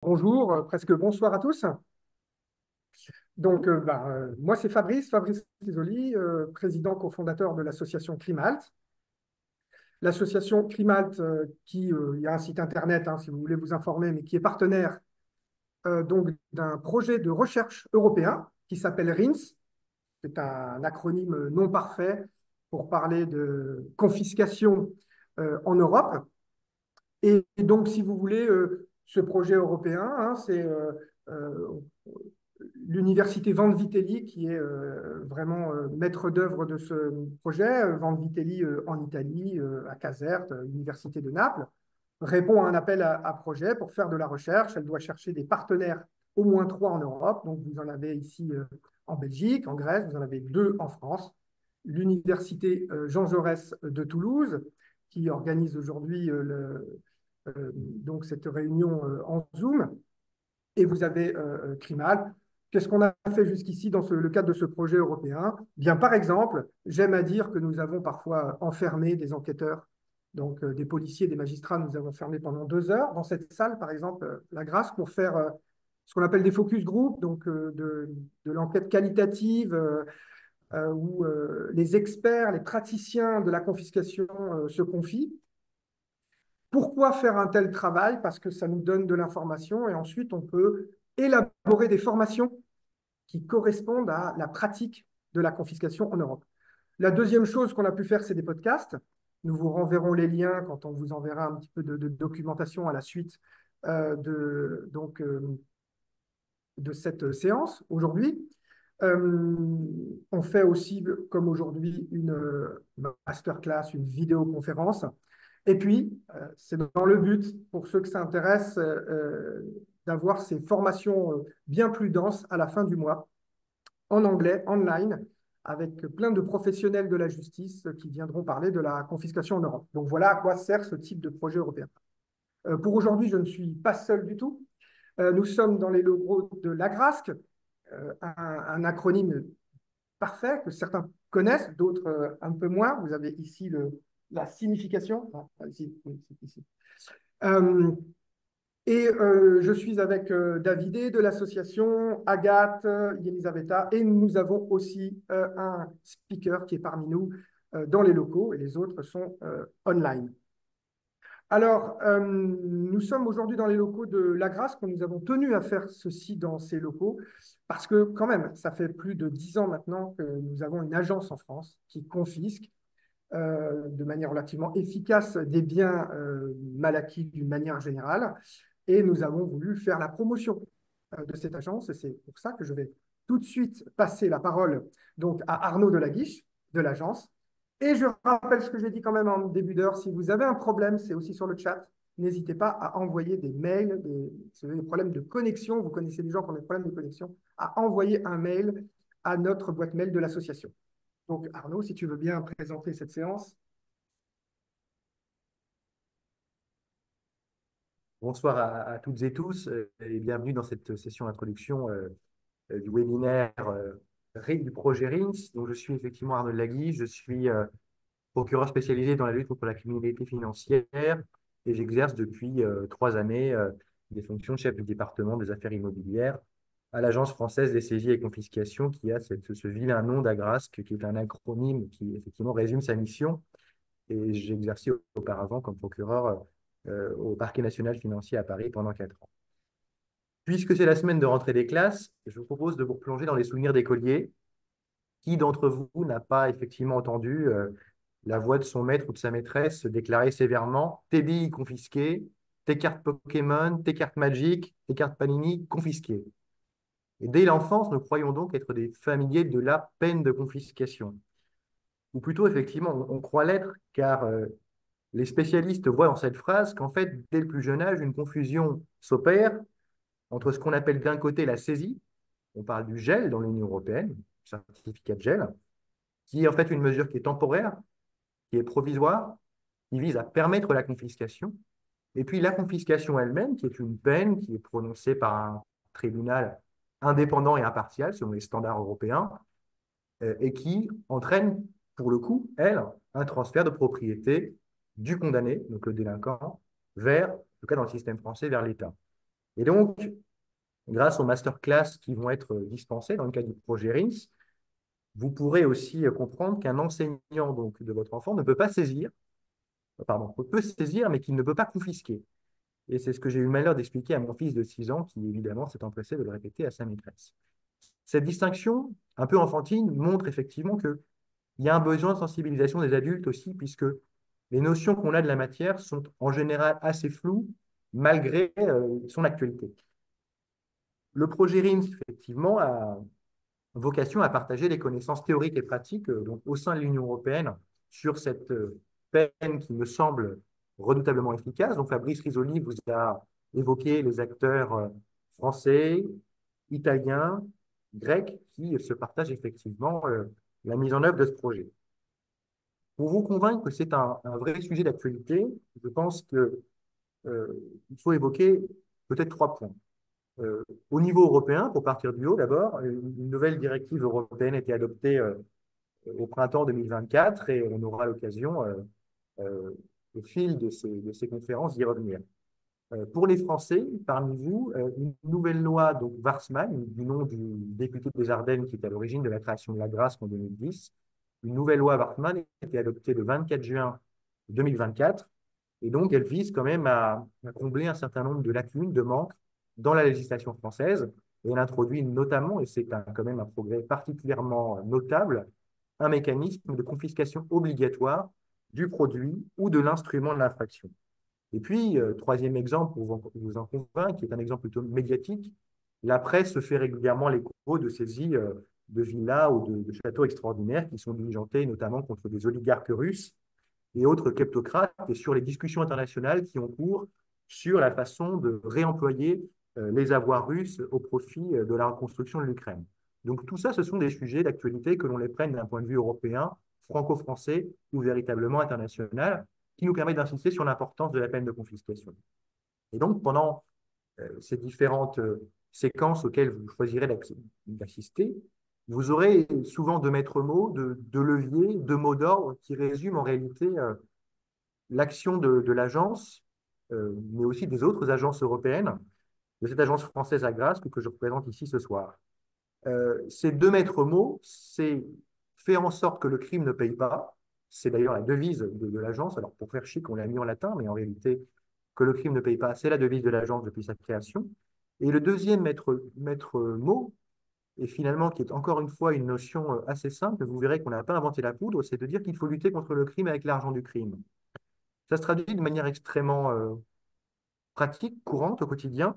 Bonjour, presque bonsoir à tous. Moi, c'est Fabrice Tisoli, président cofondateur de l'association Climalt. L'association Climalt, il y a un site internet, hein, si vous voulez vous informer, mais qui est partenaire d'un projet de recherche européen qui s'appelle RINS. C'est un acronyme non parfait pour parler de confiscation en Europe. Et donc, si vous voulez, ce projet européen, hein, c'est euh, l'université Vanvitelli qui est vraiment maître d'œuvre de ce projet. Vanvitelli en Italie, à Caserte, université de Naples, répond à un appel à projet pour faire de la recherche. Elle doit chercher des partenaires, au moins trois en Europe. Donc, vous en avez ici en Belgique, en Grèce, vous en avez deux en France. L'université Jean Jaurès de Toulouse, qui organise aujourd'hui donc cette réunion en Zoom. Et vous avez Crimal. Qu'est-ce qu'on a fait jusqu'ici dans le cadre de ce projet européen? Bien, par exemple, j'aime à dire que nous avons parfois enfermé des enquêteurs, donc des policiers, des magistrats, nous avons enfermés pendant 2 heures dans cette salle, par exemple, la Grâce, pour faire ce qu'on appelle des focus group, donc de l'enquête qualitative, où les experts, les praticiens de la confiscation se confient. Pourquoi faire un tel travail? Parce que ça nous donne de l'information et ensuite on peut élaborer des formations qui correspondent à la pratique de la confiscation en Europe. La deuxième chose qu'on a pu faire, c'est des podcasts. Nous vous renverrons les liens quand on vous enverra un petit peu de documentation à la suite donc, de cette séance aujourd'hui. On fait aussi, comme aujourd'hui, une masterclass, une vidéoconférence. Et puis, c'est dans le but, pour ceux que ça intéresse, d'avoir ces formations bien plus denses à la fin du mois, en anglais, online, avec plein de professionnels de la justice qui viendront parler de la confiscation en Europe. Donc voilà à quoi sert ce type de projet européen. Pour aujourd'hui, je ne suis pas seul du tout. Nous sommes dans les locaux de l'AGRASC, un acronyme parfait que certains connaissent, d'autres un peu moins. Vous avez ici la signification. Ah, ici, oui, ici. Euh, je suis avec Davidé de l'association, Agathe, Elisabetta, et nous avons aussi un speaker qui est parmi nous dans les locaux, et les autres sont online. Alors, nous sommes aujourd'hui dans les locaux de La Grâce, que nous avons tenu à faire ceci dans ces locaux, parce que quand même, ça fait plus de 10 ans maintenant que nous avons une agence en France qui confisque de manière relativement efficace des biens mal acquis d'une manière générale. Et nous avons voulu faire la promotion de cette agence. Et c'est pour ça que je vais tout de suite passer la parole donc, à Arnaud Delaguiche de l'agence. Et je rappelle ce que j'ai dit quand même en début d'heure. Si vous avez un problème, c'est aussi sur le chat. N'hésitez pas à envoyer des mails, si vous avez des problèmes de connexion, vous connaissez des gens qui ont des problèmes de connexion, à envoyer un mail à notre boîte mail de l'association. Donc Arnaud, si tu veux bien présenter cette séance. Bonsoir à toutes et tous et bienvenue dans cette session d'introduction du webinaire du projet RINS. Donc, je suis effectivement Arnaud Lagui, je suis procureur spécialisé dans la lutte contre la criminalité financière et j'exerce depuis 3 années des fonctions de chef du département des affaires immobilières à l'Agence française des saisies et confiscations qui a ce vilain nom d'AGRASC qui est un acronyme qui effectivement résume sa mission. Et j'ai exercé auparavant comme procureur au parquet national financier à Paris pendant 4 ans. Puisque c'est la semaine de rentrée des classes, je vous propose de vous replonger dans les souvenirs d'écoliers. Qui d'entre vous n'a pas effectivement entendu la voix de son maître ou de sa maîtresse se déclarer sévèrement: tes billes confisquées, tes cartes Pokémon, tes cartes Magic, tes cartes Panini confisquées. Et dès l'enfance, nous croyons donc être des familiers de la peine de confiscation. Ou plutôt, effectivement, on croit l'être, car les spécialistes voient dans cette phrase qu'en fait, dès le plus jeune âge, une confusion s'opère entre ce qu'on appelle d'un côté la saisie, on parle du gel dans l'Union européenne, certificat de gel, qui est en fait une mesure qui est temporaire, qui est provisoire, qui vise à permettre la confiscation, et puis la confiscation elle-même, qui est une peine qui est prononcée par un tribunal indépendant et impartial selon les standards européens, et qui entraîne, pour le coup, elle, un transfert de propriété du condamné, donc le délinquant, vers, en tout cas dans le système français, vers l'État. Et donc, grâce aux masterclass qui vont être dispensés dans le cadre du projet RINS, vous pourrez aussi comprendre qu'un enseignant donc, de votre enfant ne peut pas saisir, pardon, peut saisir, mais qu'il ne peut pas confisquer. Et c'est ce que j'ai eu le malheur d'expliquer à mon fils de 6 ans, qui évidemment s'est empressé de le répéter à sa maîtresse. Cette distinction, un peu enfantine, montre effectivement qu'il y a un besoin de sensibilisation des adultes aussi, puisque les notions qu'on a de la matière sont en général assez floues, malgré son actualité. Le projet RIMS, effectivement, a vocation à partager les connaissances théoriques et pratiques donc, au sein de l'Union européenne sur cette peine qui me semble redoutablement efficace. Donc Fabrice Risoli vous a évoqué les acteurs français, italiens, grecs qui se partagent effectivement la mise en œuvre de ce projet. Pour vous convaincre que c'est un vrai sujet d'actualité, je pense qu'il faut évoquer peut-être 3 points. Au niveau européen, pour partir du haut d'abord, une nouvelle directive européenne a été adoptée au printemps 2024 et on aura l'occasion, au fil de ces conférences, d'y revenir. Pour les Français, parmi vous, une nouvelle loi, donc Warsmann, du nom du député des Ardennes qui est à l'origine de la création de la Grâce en 2010, une nouvelle loi Warsmann a été adoptée le 24 juin 2024 et donc elle vise quand même à combler un certain nombre de lacunes, de manques dans la législation française et elle introduit notamment, et c'est quand même un progrès particulièrement notable, un mécanisme de confiscation obligatoire du produit ou de l'instrument de l'infraction. Et puis, troisième exemple pour vous en convaincre, qui est un exemple plutôt médiatique, la presse se fait régulièrement l'écho de saisies de villas ou de châteaux extraordinaires qui sont diligentés notamment contre des oligarques russes et autres kleptocrates et sur les discussions internationales qui ont cours sur la façon de réemployer les avoirs russes au profit de la reconstruction de l'Ukraine. Donc tout ça, ce sont des sujets d'actualité que l'on les prenne d'un point de vue européen, franco-français ou véritablement international, qui nous permet d'insister sur l'importance de la peine de confiscation. Et donc pendant ces différentes séquences auxquelles vous choisirez d'assister, vous aurez souvent de maîtres mots, de leviers, de mots d'ordre qui résument en réalité l'action de l'agence, mais aussi des autres agences européennes, de cette agence française à Grasse que je représente ici ce soir. Ces 2 maîtres mots, c'est faire en sorte que le crime ne paye pas. C'est d'ailleurs la devise de l'agence. Alors pour faire chic, on l'a mis en latin, mais en réalité, que le crime ne paye pas, c'est la devise de l'agence depuis sa création. Et le deuxième maître mot, et finalement qui est encore une fois une notion assez simple, vous verrez qu'on n'a pas inventé la poudre, c'est de dire qu'il faut lutter contre le crime avec l'argent du crime. Ça se traduit de manière extrêmement pratique, courante au quotidien,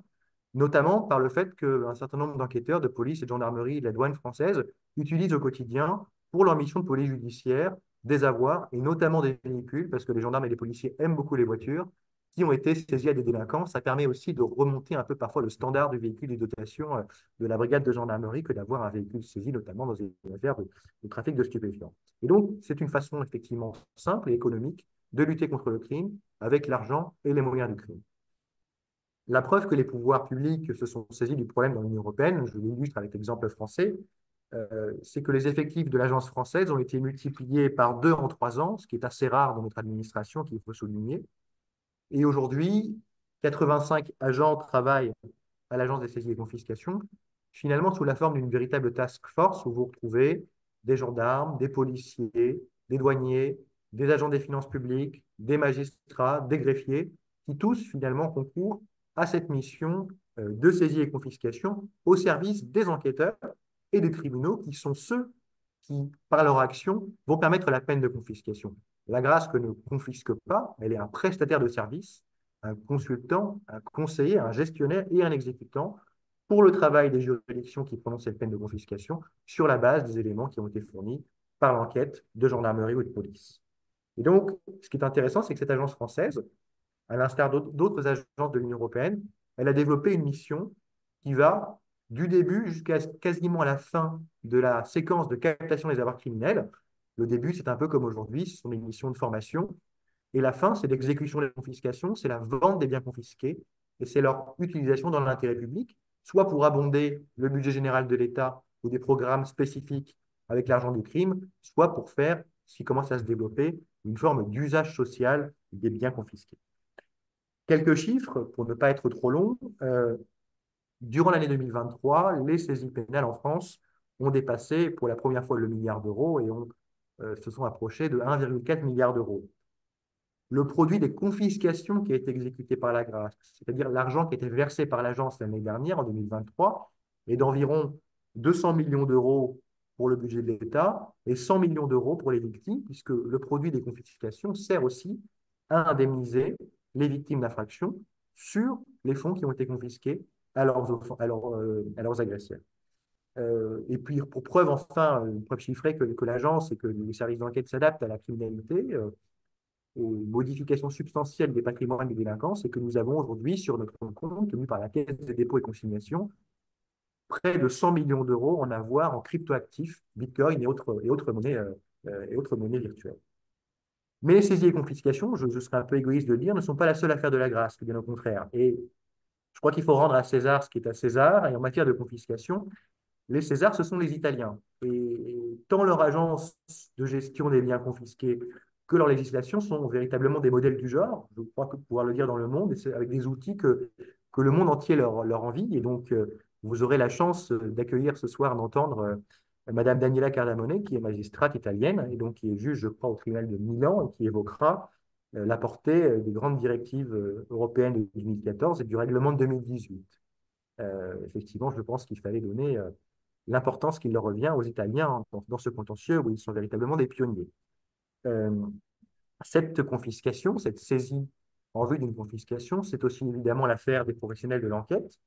notamment par le fait qu'un certain nombre d'enquêteurs de police et de gendarmerie et de la douane française utilisent au quotidien, pour leur mission de police judiciaire, des avoirs, et notamment des véhicules, parce que les gendarmes et les policiers aiment beaucoup les voitures, qui ont été saisis à des délinquants. Ça permet aussi de remonter un peu parfois le standard du véhicule de dotation de la brigade de gendarmerie que d'avoir un véhicule saisi, notamment dans une affaire de trafic de stupéfiants. Et donc, c'est une façon effectivement simple et économique de lutter contre le crime avec l'argent et les moyens du crime. La preuve que les pouvoirs publics se sont saisis du problème dans l'Union européenne, je l'illustre avec l'exemple français, c'est que les effectifs de l'agence française ont été multipliés par 2 en 3 ans, ce qui est assez rare dans notre administration, qu'il faut souligner. Et aujourd'hui, 85 agents travaillent à l'agence des saisies et confiscations, finalement sous la forme d'une véritable task force où vous retrouvez des gendarmes, des policiers, des douaniers, des agents des finances publiques, des magistrats, des greffiers, qui tous finalement concourent à cette mission de saisie et confiscation au service des enquêteurs et des tribunaux qui sont ceux qui, par leur action, vont permettre la peine de confiscation. La grâce que ne confisque pas, elle est un prestataire de service, un consultant, un conseiller, un gestionnaire et un exécutant pour le travail des juridictions qui prononcent cette peine de confiscation sur la base des éléments qui ont été fournis par l'enquête de gendarmerie ou de police. Et donc, ce qui est intéressant, c'est que cette agence française, à l'instar d'autres agences de l'Union européenne, elle a développé une mission qui va du début jusqu'à quasiment à la fin de la séquence de captation des avoirs criminels. Le début, c'est un peu comme aujourd'hui, ce sont des missions de formation. Et la fin, c'est l'exécution des confiscations, c'est la vente des biens confisqués et c'est leur utilisation dans l'intérêt public, soit pour abonder le budget général de l'État ou des programmes spécifiques avec l'argent du crime, soit pour faire, ce qui commence à se développer, une forme d'usage social des biens confisqués. Quelques chiffres, pour ne pas être trop long. durant l'année 2023, les saisies pénales en France ont dépassé pour la première fois le milliard d'euros et se sont approchés de 1,4 milliard d'euros. Le produit des confiscations qui a été exécuté par la grâce, c'est-à-dire l'argent qui a été versé par l'agence l'année dernière, en 2023, est d'environ 200 millions d'euros pour le budget de l'État et 100 millions d'euros pour les victimes, puisque le produit des confiscations sert aussi à indemniser les victimes d'infractions sur les fonds qui ont été confisqués à leurs agresseurs. Et puis, pour preuve, enfin, une preuve chiffrée que l'agence et que les services d'enquête s'adaptent à la criminalité, aux modifications substantielles des patrimoines des délinquants, c'est que nous avons aujourd'hui sur notre compte, tenu par la Caisse des dépôts et consignations, près de 100 millions d'euros en avoir en cryptoactifs, Bitcoin et autres monnaies virtuelles. Mais les saisies et confiscations, je serais un peu égoïste de le dire, ne sont pas la seule affaire de la grâce, bien au contraire. Et je crois qu'il faut rendre à César ce qui est à César. Et en matière de confiscation, les Césars, ce sont les Italiens. Et tant leur agence de gestion des biens confisqués que leur législation sont véritablement des modèles du genre. Je crois que pouvoir le dire dans le monde, et c'est avec des outils que le monde entier leur envie. Et donc, vous aurez la chance d'accueillir ce soir, d'entendre Madame Daniela Cardamone, qui est magistrate italienne, et donc qui est juge, je crois, au tribunal de Milan, et qui évoquera la portée des grandes directives européennes de 2014 et du règlement de 2018. Effectivement, je pense qu'il fallait donner l'importance qu'il leur revient aux Italiens dans ce contentieux où ils sont véritablement des pionniers. Euh, cette confiscation, cette saisie en vue d'une confiscation, c'est aussi évidemment l'affaire des professionnels de l'enquête,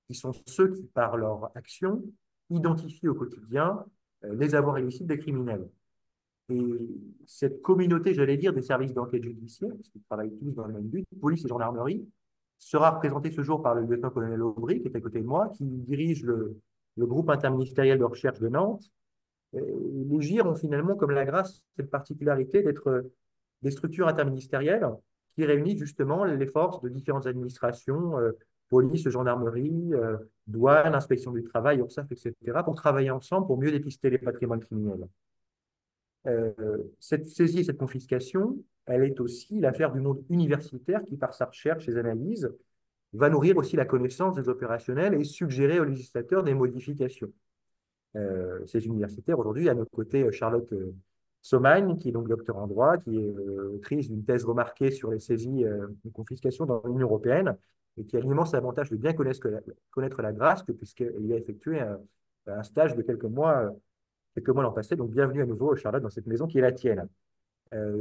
qui sont ceux qui, par leur action, identifient au quotidien les avoirs illicites des criminels. Et cette communauté, j'allais dire, des services d'enquête judiciaire, parce qu'ils travaillent tous dans le même but, police et gendarmerie, sera représentée ce jour par le lieutenant-colonel Aubry, qui est à côté de moi, qui dirige le groupe interministériel de recherche de Nantes. Les GIR ont finalement, comme la grâce, cette particularité d'être des structures interministérielles qui réunissent justement les forces de différentes administrations, police, gendarmerie, douane, inspection du travail, URSSAF, etc., pour travailler ensemble pour mieux dépister les patrimoines criminels. Cette saisie et cette confiscation, elle est aussi l'affaire du monde universitaire qui, par sa recherche et ses analyses, va nourrir aussi la connaissance des opérationnels et suggérer aux législateurs des modifications. Ces universitaires, aujourd'hui, à nos côtés, Charlotte Somagne, qui est donc docteur en droit, qui est autrice d'une thèse remarquée sur les saisies et confiscations dans l'Union européenne, et qui a l'immense avantage de bien connaître la grâce, puisqu'elle y a effectué un stage de quelques mois l'an passé. Donc, bienvenue à nouveau, Charlotte, dans cette maison qui est la tienne.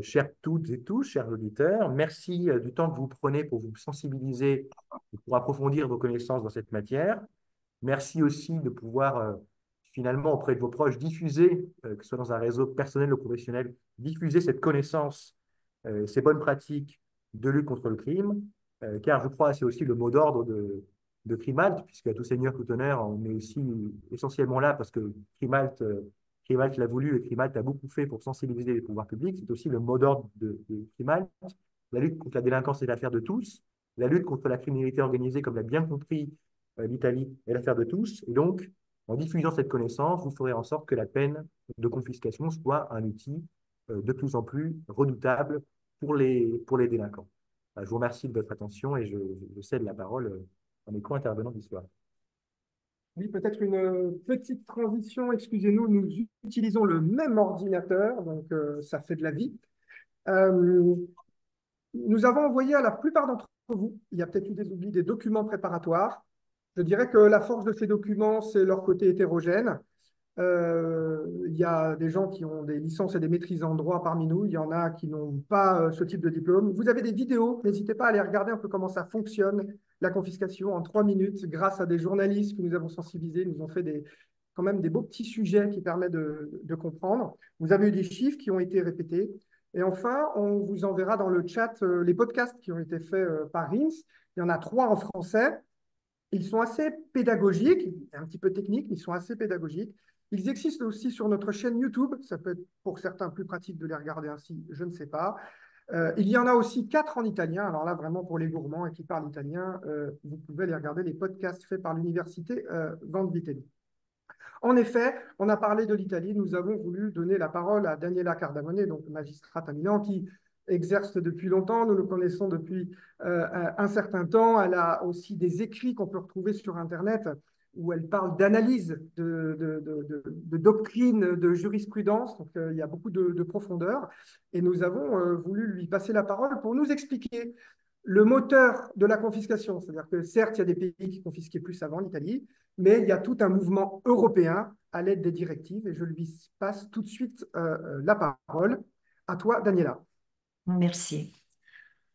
Chères toutes et tous, chers auditeurs, merci du temps que vous prenez pour vous sensibiliser et pour approfondir vos connaissances dans cette matière. Merci aussi de pouvoir finalement auprès de vos proches diffuser, que ce soit dans un réseau personnel ou professionnel, diffuser cette connaissance, ces bonnes pratiques de lutte contre le crime, car je crois que c'est aussi le mot d'ordre de Crimalt, puisqu'à tout seigneur, tout honneur, on est aussi essentiellement là parce que Crimalt l'a voulu et Crimalt a beaucoup fait pour sensibiliser les pouvoirs publics. C'est aussi le mot d'ordre de Crimalt. La lutte contre la délinquance est l'affaire de tous. La lutte contre la criminalité organisée, comme l'a bien compris l'Italie, est l'affaire de tous. Et donc, en diffusant cette connaissance, vous ferez en sorte que la peine de confiscation soit un outil de plus en plus redoutable pour les délinquants. Je vous remercie de votre attention et je cède la parole à mes co-intervenants du soir. Oui, peut-être une petite transition. Excusez-nous, nous utilisons le même ordinateur, donc ça fait de la vie. Euh, Nous avons envoyé à la plupart d'entre vous, il y a peut-être eu des oublis, des documents préparatoires. Je dirais que la force de ces documents, c'est leur côté hétérogène. Il y a des gens qui ont des licences et des maîtrises en droit parmi nous. Il y en a qui n'ont pas ce type de diplôme. Vous avez des vidéos. N'hésitez pas à aller regarder un peu comment ça fonctionne, la confiscation en 3 minutes, grâce à des journalistes que nous avons sensibilisés. Nous ont fait quand même des beaux petits sujets qui permettent de comprendre. Vous avez eu des chiffres qui ont été répétés. Et enfin, on vous enverra dans le chat les podcasts qui ont été faits par RINS. Il y en a 3 en français. Ils sont assez pédagogiques, un petit peu techniques, mais ils sont assez pédagogiques. Ils existent aussi sur notre chaîne YouTube. Ça peut être pour certains plus pratique de les regarder ainsi, je ne sais pas. Il y en a aussi 4 en italien. Alors là, vraiment pour les gourmands et qui parlent italien, vous pouvez aller regarder les podcasts faits par l'université Vanvitelli. En effet, on a parlé de l'Italie. Nous avons voulu donner la parole à Daniela Cardamone, donc magistrate à Milan, qui exerce depuis longtemps, nous nous connaissons depuis un certain temps. Elle a aussi des écrits qu'on peut retrouver sur Internet où elle parle d'analyse de doctrine, de jurisprudence. Donc, il y a beaucoup de profondeur. Et nous avons voulu lui passer la parole pour nous expliquer le moteur de la confiscation. C'est-à-dire que certes, il y a des pays qui confisquaient plus avant, l'Italie, mais il y a tout un mouvement européen à l'aide des directives. Et je lui passe tout de suite la parole. À toi, Daniela. Merci.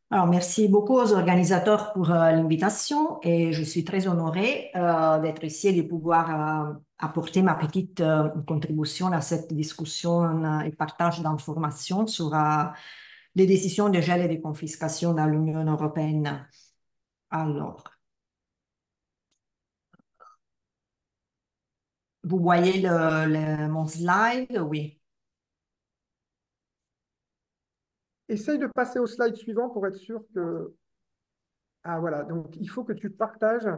Alors, merci beaucoup aux organisateurs pour l'invitation et je suis très honorée d'être ici et de pouvoir apporter ma petite contribution à cette discussion et partage d'informations sur les décisions de gel et de confiscation dans l'Union européenne. Alors, vous voyez mon slide? Oui. Essaye de passer au slide suivant pour être sûr que... Ah voilà, donc il faut que tu partages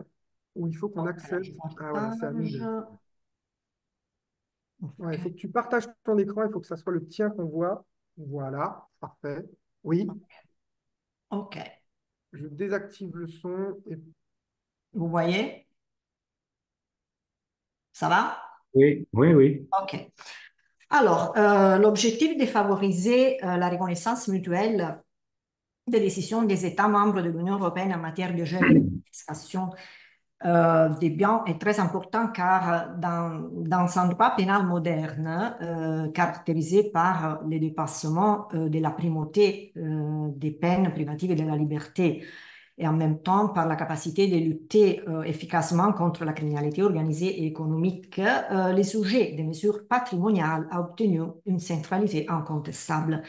ou il faut qu'on Ok, accède. je Ah voilà, c'est à nous partage. de... Ouais, il faut Ok. que tu partages ton écran, il faut que ça soit le tien qu'on voit. Voilà, parfait. Oui, Ok. je désactive le son et Vous voyez? Ça va? Oui, oui, oui. Ok. Alors, l'objectif de favoriser la reconnaissance mutuelle des décisions des États membres de l'Union européenne en matière de gel et de confiscation des biens est très important car dans un droit pénal moderne caractérisé par le dépassement de la primauté des peines privatives de la liberté et en même temps par la capacité de lutter efficacement contre la criminalité organisée et économique, les sujets des mesures patrimoniales a obtenu une centralité incontestable.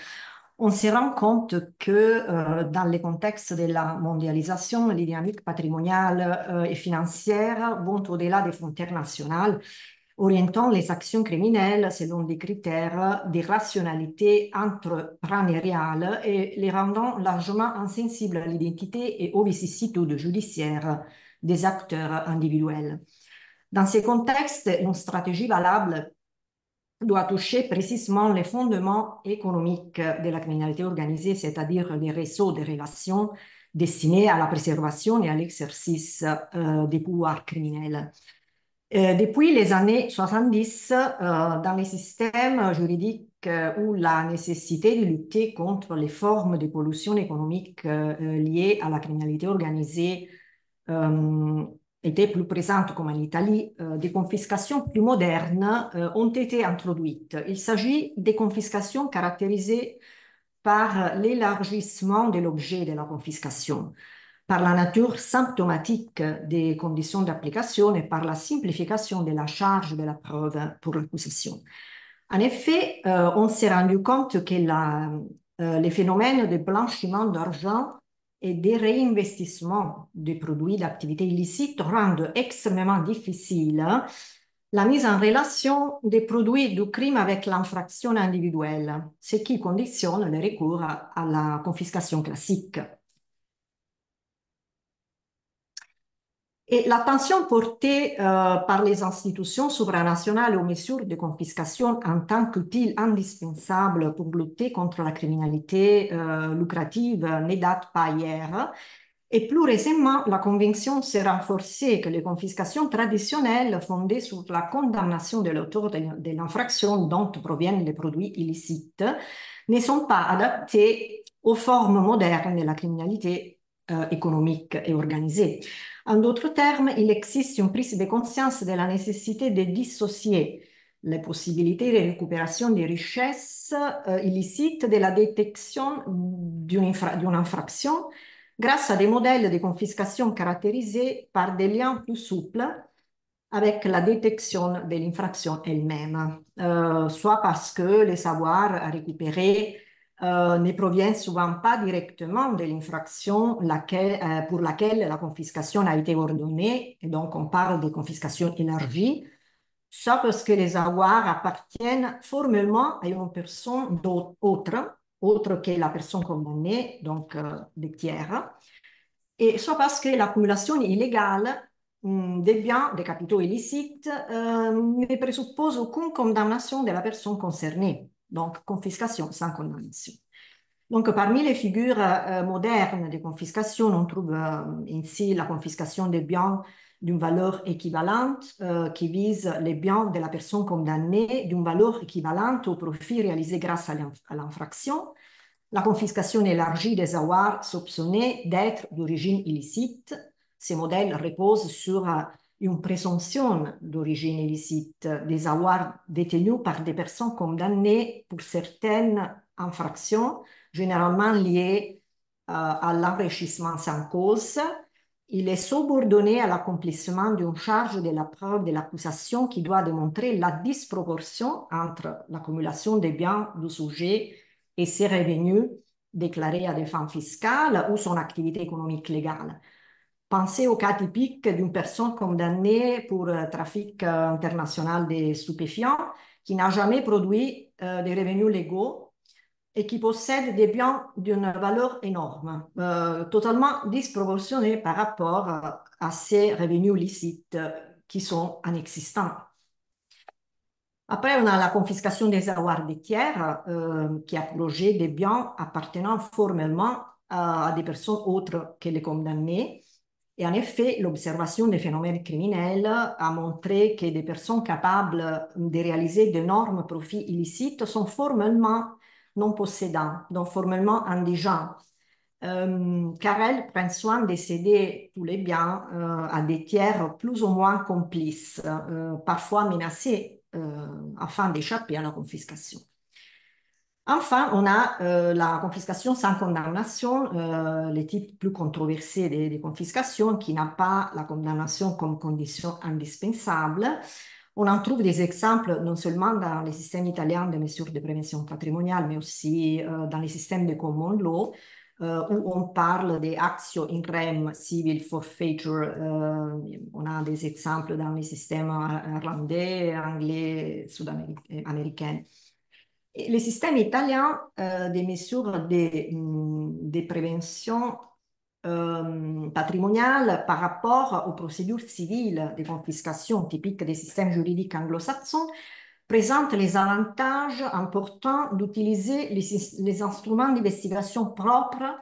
On se rend compte que dans le contexte de la mondialisation, les dynamiques patrimoniales et financières vont au-delà des frontières nationales, orientant les actions criminelles selon des critères de rationalité entrepreneuriale et les rendant largement insensibles à l'identité et aux vicissitudes judiciaires des acteurs individuels. Dans ces contextes, une stratégie valable doit toucher précisément les fondements économiques de la criminalité organisée, c'est-à-dire les réseaux de relations destinés à la préservation et à l'exercice des pouvoirs criminels. Depuis les années 70, dans les systèmes juridiques où la nécessité de lutter contre les formes de pollution économique liées à la criminalité organisée euh, était plus présente, comme en Italie, des confiscations plus modernes ont été introduites. Il s'agit des confiscations caractérisées par l'élargissement de l'objet de la confiscation, par la nature symptomatique des conditions d'application et par la simplification de la charge de la preuve pour l'accusation. En effet, on s'est rendu compte que les phénomènes de blanchiment d'argent et des réinvestissements des produits d'activité illicite rendent extrêmement difficile la mise en relation des produits du crime avec l'infraction individuelle, ce qui conditionne le recours à la confiscation classique. Et l'attention portée par les institutions supranationales aux mesures de confiscation en tant qu'outil indispensable pour lutter contre la criminalité lucrative ne date pas hier. Et plus récemment, la conviction s'est renforcée que les confiscations traditionnelles fondées sur la condamnation de l'auteur de l'infraction dont proviennent les produits illicites ne sont pas adaptées aux formes modernes de la criminalité économique et organisée. En d'autres termes, il existe une prise de conscience de la nécessité de dissocier les possibilités de récupération des richesses illicites de la détection d'une infraction grâce à des modèles de confiscation caractérisés par des liens plus souples avec la détection de l'infraction elle-même, soit parce que les savoirs à récupérer ne proviennent souvent pas directement de l'infraction pour laquelle la confiscation a été ordonnée, et donc on parle de confiscation élargie, soit parce que les avoirs appartiennent formellement à une personne autre que la personne condamnée, donc des tiers, et soit parce que l'accumulation illégale des biens, des capitaux illicites, ne présuppose aucune condamnation de la personne concernée, donc confiscation sans condamnation. Donc, parmi les figures modernes de confiscation, on trouve ici la confiscation des biens d'une valeur équivalente qui vise les biens de la personne condamnée d'une valeur équivalente au profit réalisé grâce à l'infraction. La confiscation élargie des avoirs soupçonnés d'être d'origine illicite. Ces modèles reposent sur une présomption d'origine illicite des avoirs détenus par des personnes condamnées pour certaines infractions, généralement liées à l'enrichissement sans cause. Il est subordonné à l'accomplissement d'une charge de la preuve de l'accusation qui doit démontrer la disproportion entre l'accumulation des biens du sujet et ses revenus déclarés à des fins fiscales ou son activité économique légale. Pensez au cas typique d'une personne condamnée pour trafic international de stupéfiants qui n'a jamais produit des revenus légaux et qui possède des biens d'une valeur énorme, totalement disproportionnée par rapport à ses revenus licites qui sont inexistants. Après, on a la confiscation des avoirs des tiers qui a pour objet des biens appartenant formellement à des personnes autres que les condamnés. Et en effet, l'observation des phénomènes criminels a montré que des personnes capables de réaliser d'énormes profits illicites sont formellement non possédants, donc formellement indigents, car elles prennent soin de céder tous les biens à des tiers plus ou moins complices, parfois menacés afin d'échapper à la confiscation. Enfin, on a la confiscation sans condamnation, le type plus controversé des confiscations, qui n'a pas la condamnation comme condition indispensable. On en trouve des exemples non seulement dans les systèmes italiens de mesures de prévention patrimoniale, mais aussi dans les systèmes de common law, où on parle des actio in rem civil forfeiture. On a des exemples dans les systèmes irlandais, anglais, sud-américains. Le système italien des mesures de prévention patrimoniale par rapport aux procédures civiles de confiscation typiques des systèmes juridiques anglo-saxons présente les avantages importants d'utiliser les instruments d'investigation propres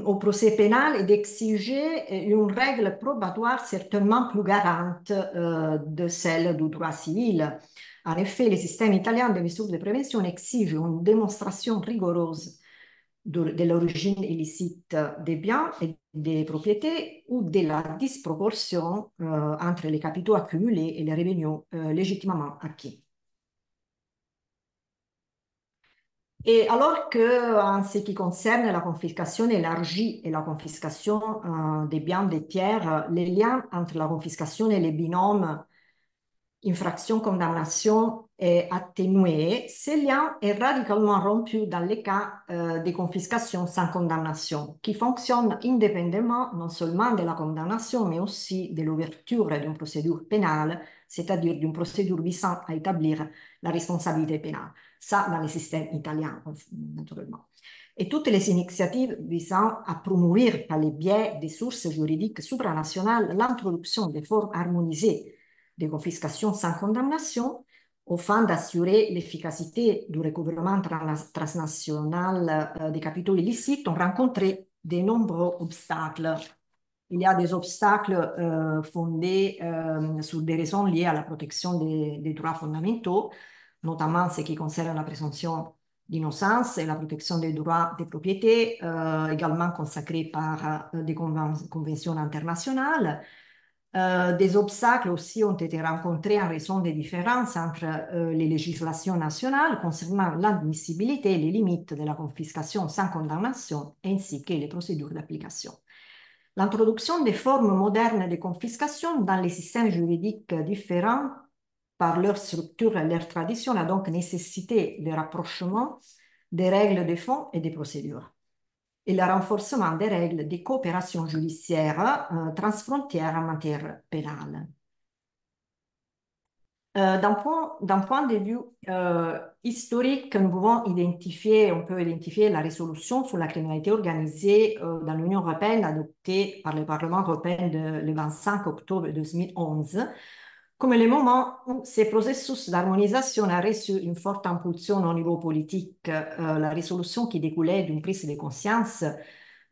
au procès pénal et d'exiger une règle probatoire certainement plus garante de celle du droit civil. En effet, le système italien de mesures de prévention exige une démonstration rigoureuse de l'origine illicite des biens et des propriétés ou de la disproportion entre les capitaux accumulés et les revenus légitimement acquis. Et alors que, en ce qui concerne la confiscation élargie et la confiscation des biens des tiers, les liens entre la confiscation et les binômes infraction-condamnation est atténué, ce lien est radicalement rompu dans les cas de confiscation sans condamnation, qui fonctionne indépendamment non seulement de la condamnation, mais aussi de l'ouverture d'une procédure pénale, c'est-à-dire d'une procédure visant à établir la responsabilité pénale. Ça, dans les systèmes italiens, naturellement. Et toutes les initiatives visant à promouvoir par les biais des sources juridiques supranationales l'introduction des formes harmonisées de confiscation sans condamnation, afin d'assurer l'efficacité du recouvrement transnational des capitaux illicites, ont rencontré de nombreux obstacles. Il y a des obstacles fondés sur des raisons liées à la protection des droits fondamentaux, notamment ce qui concerne la présomption d'innocence et la protection des droits des propriétés, également consacrés par des conventions internationales. Des obstacles aussi ont été rencontrés en raison des différences entre les législations nationales concernant l'admissibilité et les limites de la confiscation sans condamnation, ainsi que les procédures d'application. L'introduction des formes modernes de confiscation dans les systèmes juridiques différents par leur structure et leur tradition a donc nécessité le rapprochement des règles de fond et des procédures et le renforcement des règles de coopération judiciaire transfrontière en matière pénale. D'un point de vue historique, nous pouvons on peut identifier la résolution sur la criminalité organisée dans l'Union européenne adoptée par le Parlement européen le 25 octobre 2011, comme le moment où ce processus d'harmonisation a reçu une forte impulsion au niveau politique. La résolution qui découlait d'une prise de conscience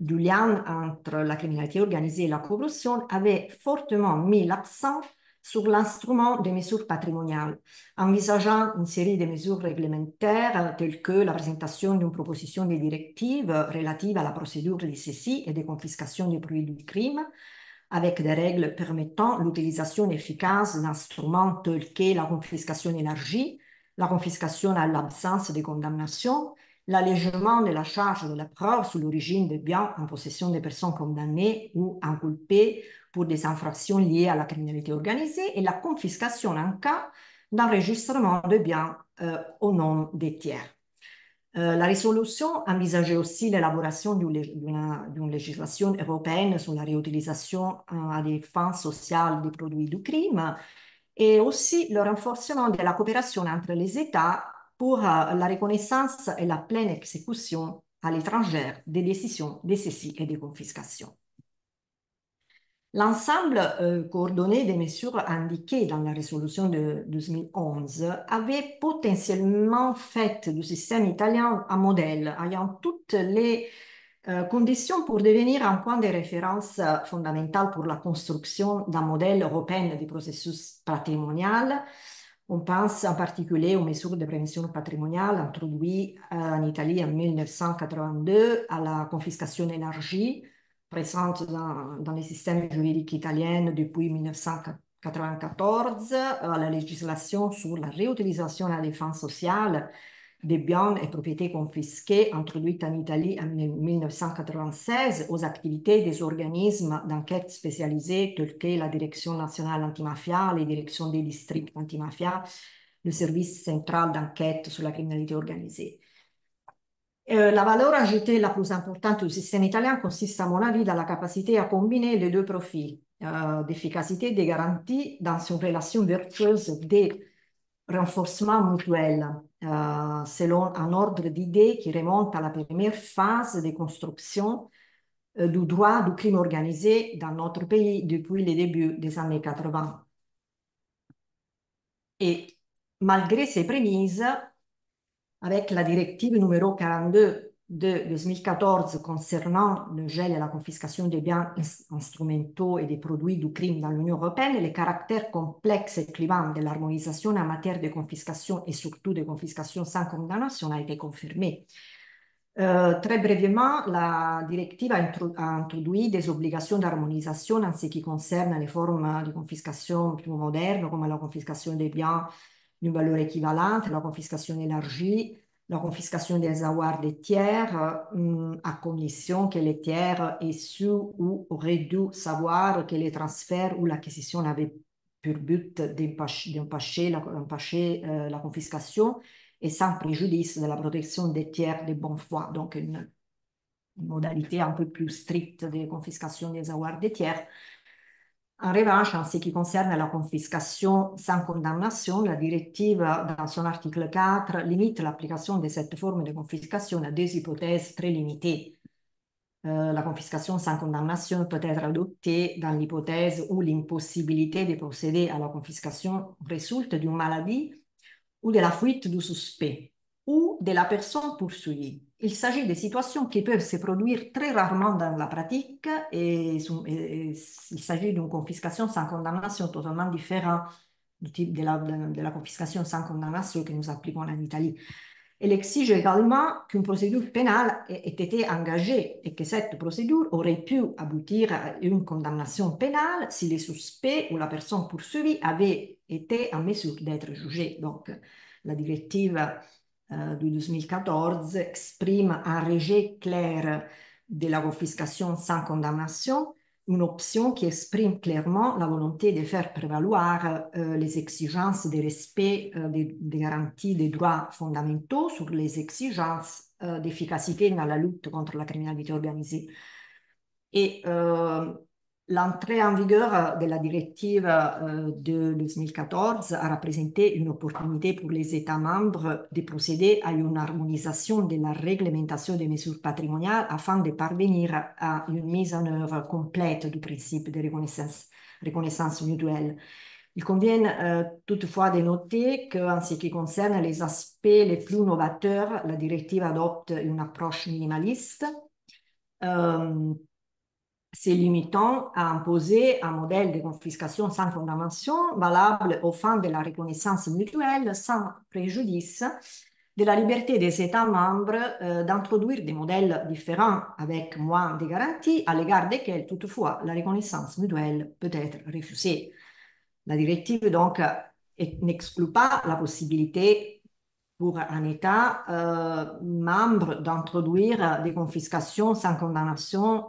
du lien entre la criminalité organisée et la corruption avait fortement mis l'accent sur l'instrument des mesures patrimoniales, envisageant une série de mesures réglementaires telles que la présentation d'une proposition de directive relative à la procédure de saisie et de confiscation des produits du crime, avec des règles permettant l'utilisation efficace d'instruments tels que la confiscation élargie, la confiscation à l'absence de condamnation, l'allègement de la charge de la preuve sur l'origine des biens en possession des personnes condamnées ou inculpées pour des infractions liées à la criminalité organisée et la confiscation en cas d'enregistrement de biens au nom des tiers. La résolution envisageait aussi l'élaboration d'une législation européenne sur la réutilisation à des fins sociales des produits du crime et aussi le renforcement de la coopération entre les États pour la reconnaissance et la pleine exécution à l'étranger des décisions de saisie et de confiscation. L'ensemble coordonné des mesures indiquées dans la résolution de 2011 avait potentiellement fait du système italien un modèle ayant toutes les conditions pour devenir un point de référence fondamental pour la construction d'un modèle européen du processus patrimonial. On pense en particulier aux mesures de prévention patrimoniale introduites en Italie en 1982, à la confiscation élargie, présente dans les systèmes juridiques italiens depuis 1994, à la législation sur la réutilisation à des fins sociales des biens et propriétés confisquées introduite en Italie en 1996, aux activités des organismes d'enquête spécialisés tels que la Direction nationale antimafia, les directions des districts antimafia, le service central d'enquête sur la criminalité organisée. La valeur ajoutée la plus importante du système italien consiste, à mon avis, dans la capacité à combiner les deux profils d'efficacité et de garantie dans une relation vertueuse de renforcement mutuel, selon un ordre d'idées qui remonte à la première phase de construction du droit du crime organisé dans notre pays depuis le début des années 80. Et malgré ces prémices, avec la directive numéro 42 de 2014 concernant le gel et la confiscation des biens instrumentaux et des produits du crime dans l'Union européenne, le caractère complexe et clivant de l'harmonisation en matière de confiscation et surtout de confiscation sans condamnation a été confirmé. Très brièvement, la directive a introduit des obligations d'harmonisation en ce qui concerne les formes de confiscation plus modernes, comme la confiscation des biens d'une valeur équivalente, la confiscation élargie, la confiscation des avoirs des tiers, à condition que les tiers aient su ou auraient dû savoir que les transferts ou l'acquisition avaient pour but d'empêcher la confiscation et sans préjudice de la protection des tiers de bonne foi. Donc, une modalité un peu plus stricte de confiscation des avoirs des tiers. En revanche, en ce qui concerne la confiscation sans condamnation, la directive, dans son article 4, limite l'application de cette forme de confiscation à deux hypothèses très limitées. La confiscation sans condamnation peut être adoptée dans l'hypothèse où l'impossibilité de procéder à la confiscation résulte d'une maladie ou de la fuite du suspect ou de la personne poursuivie. Il s'agit de situations qui peuvent se produire très rarement dans la pratique et il s'agit d'une confiscation sans condamnation totalement différente du type de la confiscation sans condamnation que nous appliquons en Italie. Elle exige également qu'une procédure pénale ait été engagée et que cette procédure aurait pu aboutir à une condamnation pénale si le suspect ou la personne poursuivie avait été en mesure d'être jugé. Donc, la directive de 2014 exprime un rejet clair de la confiscation sans condamnation, une option qui exprime clairement la volonté de faire prévaloir les exigences de respect des garanties des droits fondamentaux sur les exigences d'efficacité dans la lutte contre la criminalité organisée. Et l'entrée en vigueur de la directive de 2014 a représenté une opportunité pour les États membres de procéder à une harmonisation de la réglementation des mesures patrimoniales afin de parvenir à une mise en œuvre complète du principe de reconnaissance mutuelle. Il convient toutefois de noter qu'en ce qui concerne les aspects les plus novateurs, la directive adopte une approche minimaliste, se limitant à imposer un modèle de confiscation sans condamnation valable aux fins de la reconnaissance mutuelle sans préjudice de la liberté des États membres d'introduire des modèles différents avec moins de garanties à l'égard desquels toutefois la reconnaissance mutuelle peut être refusée. La directive donc n'exclut pas la possibilité pour un État membre d'introduire des confiscations sans condamnation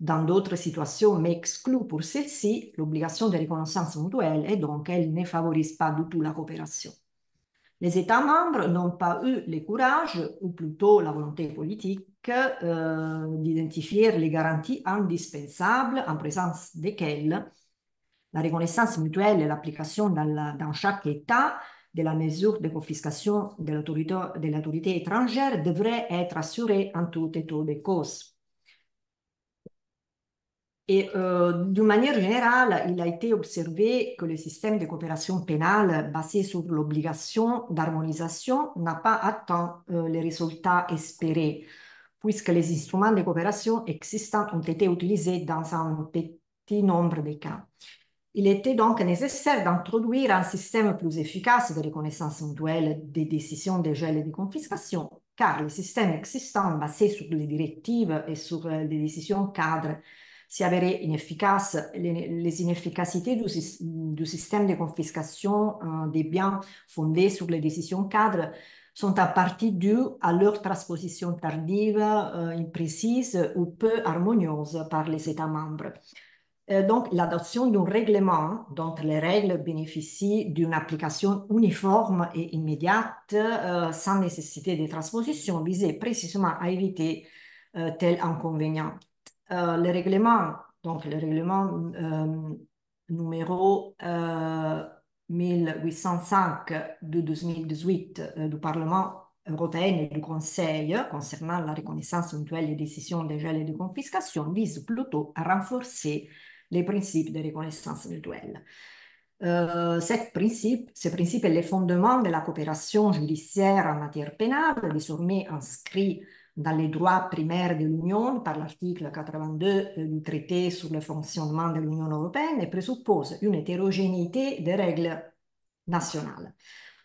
dans d'autres situations, mais exclut pour celle-ci l'obligation de reconnaissance mutuelle et donc elle ne favorise pas du tout la coopération. Les États membres n'ont pas eu le courage, ou plutôt la volonté politique, d'identifier les garanties indispensables en présence desquelles la reconnaissance mutuelle et l'application dans chaque État de la mesure de confiscation de l'autorité étrangère devraient être assurées en tout état de cause. Et d'une manière générale, il a été observé que le système de coopération pénale basé sur l'obligation d'harmonisation n'a pas atteint les résultats espérés, puisque les instruments de coopération existants ont été utilisés dans un petit nombre de cas. Il était donc nécessaire d'introduire un système plus efficace de reconnaissance mutuelle des décisions de gel et de confiscation, car le système existant basé sur les directives et sur les décisions cadres s'est avéré inefficace. Les inefficacités du système de confiscation des biens fondés sur les décisions cadres sont en partie dues à leur transposition tardive, imprécise ou peu harmonieuse par les États membres. Donc, l'adoption d'un règlement dont les règles bénéficient d'une application uniforme et immédiate, sans nécessité de transposition, visait précisément à éviter tel inconvénient. Le règlement, donc le règlement numéro 1805 de 2018 du Parlement européen et du Conseil concernant la reconnaissance mutuelle des décisions de gel et de confiscation vise plutôt à renforcer les principes de reconnaissance mutuelle. Ce principe est le fondement de la coopération judiciaire en matière pénale, désormais inscrit dans les droits primaires de l'Union par l'article 82 du traité sur le fonctionnement de l'Union européenne et présuppose une hétérogénéité des règles nationales.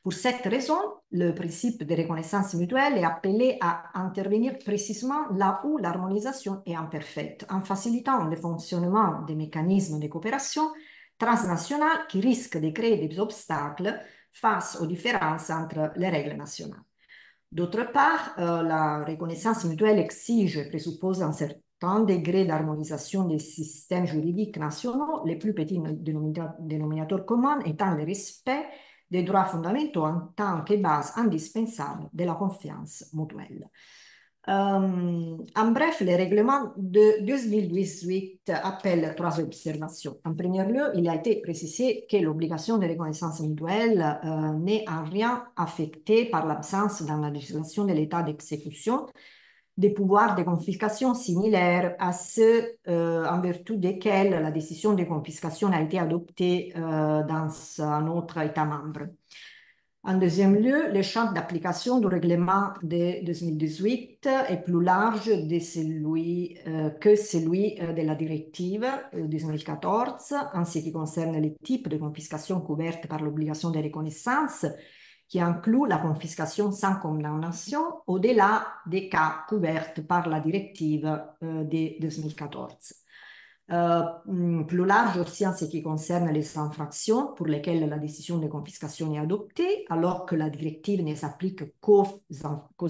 Pour cette raison, le principe de reconnaissance mutuelle est appelé à intervenir précisément là où l'harmonisation est imparfaite, en facilitant le fonctionnement des mécanismes de coopération transnationale qui risquent de créer des obstacles face aux différences entre les règles nationales. D'autre part, la reconnaissance mutuelle exige et présuppose un certain degré d'harmonisation des systèmes juridiques nationaux, les plus petits dénominateurs communs étant le respect des droits fondamentaux en tant que base indispensable de la confiance mutuelle. En bref, le règlement de 2018 appelle trois observations. En premier lieu, il a été précisé que l'obligation de reconnaissance mutuelle n'est en rien affectée par l'absence dans la législation de l'état d'exécution des pouvoirs de confiscation similaires à ceux en vertu desquels la décision de confiscation a été adoptée dans un autre État membre. En deuxième lieu, le champ d'application du règlement de 2018 est plus large que celui de la directive 2014 en ce qui concerne les types de confiscation couvertes par l'obligation de reconnaissance, qui inclut la confiscation sans condamnation au-delà des cas couverts par la directive de 2014. Plus large aussi en ce qui concerne les infractions pour lesquelles la décision de confiscation est adoptée, alors que la directive ne s'applique qu'aux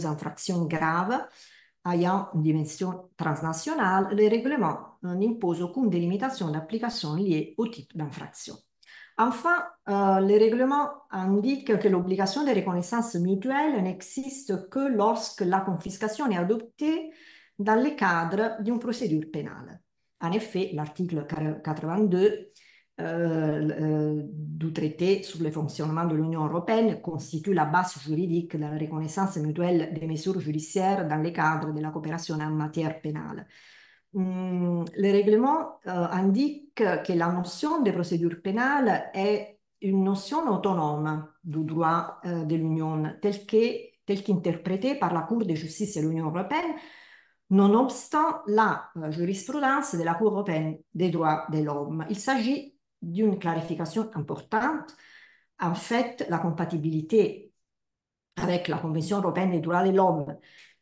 infractions graves ayant une dimension transnationale, le règlement n'impose aucune délimitation d'application liée au type d'infraction. Enfin, le règlement indique que l'obligation de reconnaissance mutuelle n'existe que lorsque la confiscation est adoptée dans le cadre d'une procédure pénale. En effet, l'article 82 du traité sur le fonctionnement de l'Union européenne constitue la base juridique de la reconnaissance mutuelle des mesures judiciaires dans le cadre de la coopération en matière pénale. Le règlement indique que la notion de procédure pénale est une notion autonome du droit de l'Union, tel qu'interprété par la Cour de justice de l'Union européenne, nonobstant la jurisprudence de la Cour européenne des droits de l'homme. Il s'agit d'une clarification importante. En fait, la compatibilité avec la Convention européenne des droits de l'homme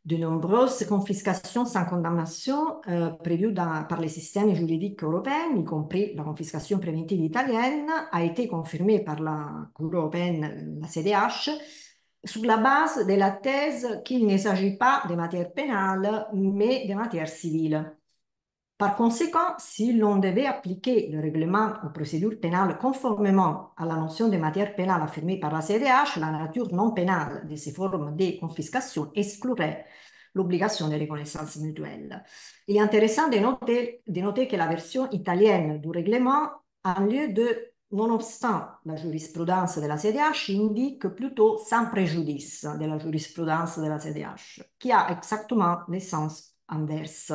de nombreuses confiscations sans condamnation prévues par les systèmes juridiques européens, y compris la confiscation préventive italienne, a été confirmée par la Cour européenne, la CDH, sur la base de la thèse qu'il ne s'agit pas de matière pénale, mais de matière civile. Par conséquent, si l'on devait appliquer le règlement aux procédures pénales conformément à la notion de matière pénale affirmée par la CEDH, la nature non pénale de ces formes de confiscation exclurait l'obligation de reconnaissance mutuelle. Il est intéressant de noter que la version italienne du règlement, en lieu de nonobstant la jurisprudence de la CEDH, indique plutôt sans préjudice de la jurisprudence de la CEDH, qui a exactement le sens inverse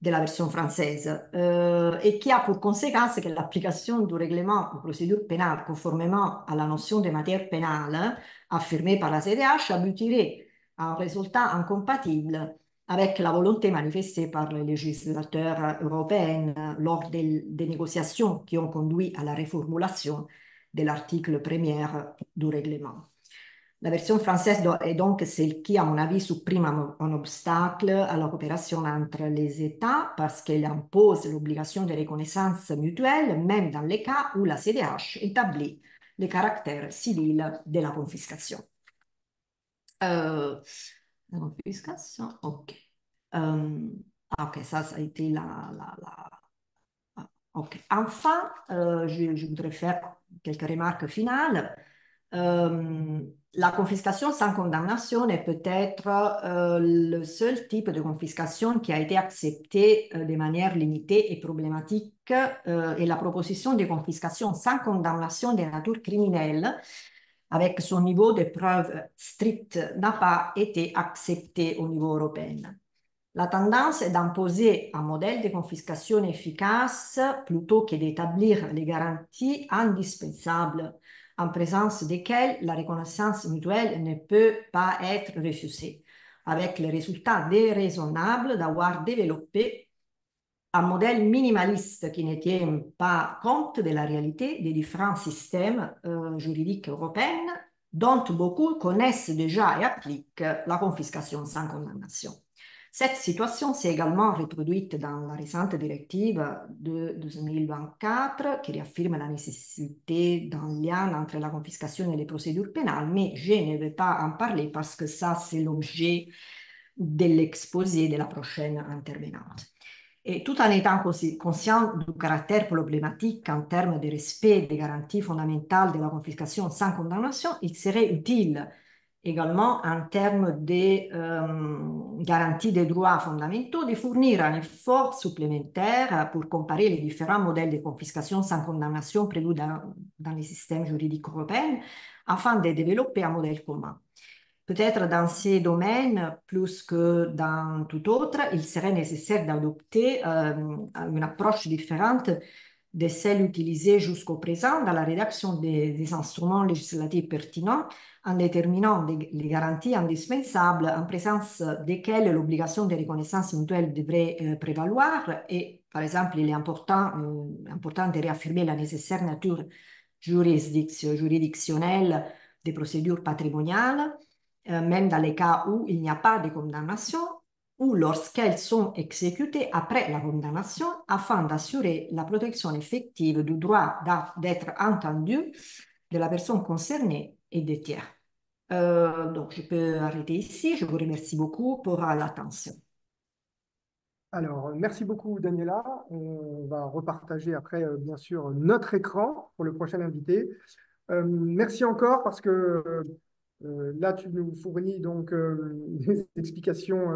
de la version française et qui a pour conséquence que l'application du règlement aux procédures pénales conformément à la notion de matière pénale affirmée par la CEDH aboutirait à un résultat incompatible avec la volonté manifestée par les législateurs européens lors des négociations qui ont conduit à la reformulation de l'article 1er du règlement. La version française est donc celle qui, à mon avis, supprime un obstacle à la coopération entre les États parce qu'elle impose l'obligation de reconnaissance mutuelle, même dans les cas où la CDH établit le caractère civil de la confiscation. La confiscation, ok. Ok, ça a été ok. Enfin, je voudrais faire quelques remarques finales. La confiscation sans condamnation est peut-être le seul type de confiscation qui a été accepté de manière limitée et problématique et la proposition de confiscation sans condamnation de nature criminelle avec son niveau de preuve strict n'a pas été accepté au niveau européen. La tendance est d'imposer un modèle de confiscation efficace plutôt que d'établir les garanties indispensables en présence desquelles la reconnaissance mutuelle ne peut pas être refusée, avec le résultat déraisonnable d'avoir développé un modèle minimaliste qui ne tient pas compte de la réalité des différents systèmes juridiques européens dont beaucoup connaissent déjà et appliquent la confiscation sans condamnation. Cette situation s'est également reproduite dans la récente directive de 2024 qui réaffirme la nécessité d'un lien entre la confiscation et les procédures pénales, mais je ne vais pas en parler parce que ça, c'est l'objet de l'exposé de la prochaine intervenante. Et tout en étant conscient du caractère problématique en termes de respect des garanties fondamentales de la confiscation sans condamnation, il serait utile également en termes de garantie des droits fondamentaux de fournir un effort supplémentaire pour comparer les différents modèles de confiscation sans condamnation prévus dans les systèmes juridiques européens afin de développer un modèle commun. Peut-être dans ces domaines, plus que dans tout autre, il serait nécessaire d'adopter une approche différente de celle utilisée jusqu'au présent dans la rédaction des instruments législatifs pertinents en déterminant les garanties indispensables en présence desquelles l'obligation de reconnaissance mutuelle devrait prévaloir. Et, par exemple, il est important de réaffirmer la nécessaire nature juridictionnelle des procédures patrimoniales, même dans les cas où il n'y a pas de condamnation ou lorsqu'elles sont exécutées après la condamnation afin d'assurer la protection effective du droit d'être entendu de la personne concernée et des tiers. Donc, je peux arrêter ici. Je vous remercie beaucoup pour l'attention. Alors, merci beaucoup, Daniela. On va repartager après, bien sûr, notre écran pour le prochain invité. Merci encore parce que là, tu nous fournis donc des explications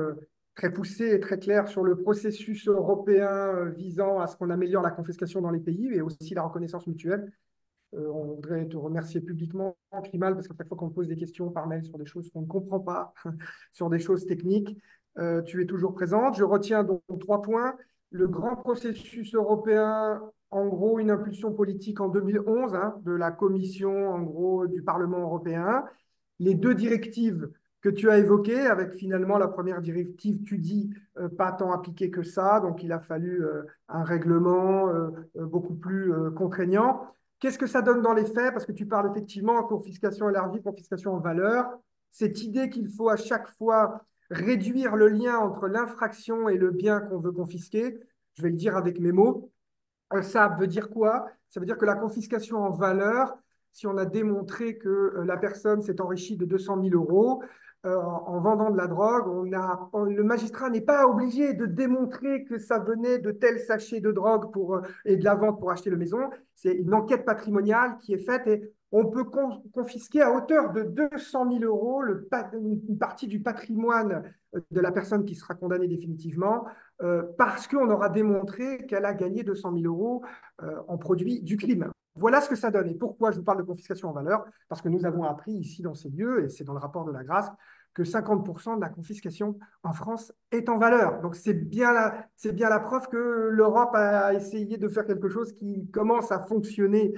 très poussées et très claires sur le processus européen visant à ce qu'on améliore la confiscation dans les pays et aussi la reconnaissance mutuelle. On voudrait te remercier publiquement, Climal, parce qu'à chaque fois qu'on pose des questions par mail sur des choses qu'on ne comprend pas, sur des choses techniques, tu es toujours présente. Je retiens donc 3 points. le grand processus européen, en gros, une impulsion politique en 2011 hein, de la Commission, en gros, du Parlement européen. Les deux directives que tu as évoquées, avec finalement la première directive, tu dis, pas tant appliquée que ça, donc il a fallu un règlement beaucoup plus contraignant. Qu'est-ce que ça donne dans les faits? Parce que tu parles effectivement de confiscation élargie, confiscation en valeur. Cette idée qu'il faut à chaque fois réduire le lien entre l'infraction et le bien qu'on veut confisquer, je vais le dire avec mes mots, ça veut dire quoi? Ça veut dire que la confiscation en valeur, si on a démontré que la personne s'est enrichie de 200 000 euros en vendant de la drogue, le magistrat n'est pas obligé de démontrer que ça venait de tel sachet de drogue et de la vente pour acheter la maison. C'est une enquête patrimoniale qui est faite et on peut confisquer à hauteur de 200 000 euros une partie du patrimoine de la personne qui sera condamnée définitivement parce qu'on aura démontré qu'elle a gagné 200 000 euros en produit du crime. Voilà ce que ça donne. Et pourquoi je vous parle de confiscation en valeur? Parce que nous avons appris ici dans ces lieux, et c'est dans le rapport de la Grâce, que 50% de la confiscation en France est en valeur. Donc c'est bien la preuve que l'Europe a essayé de faire quelque chose qui commence à fonctionner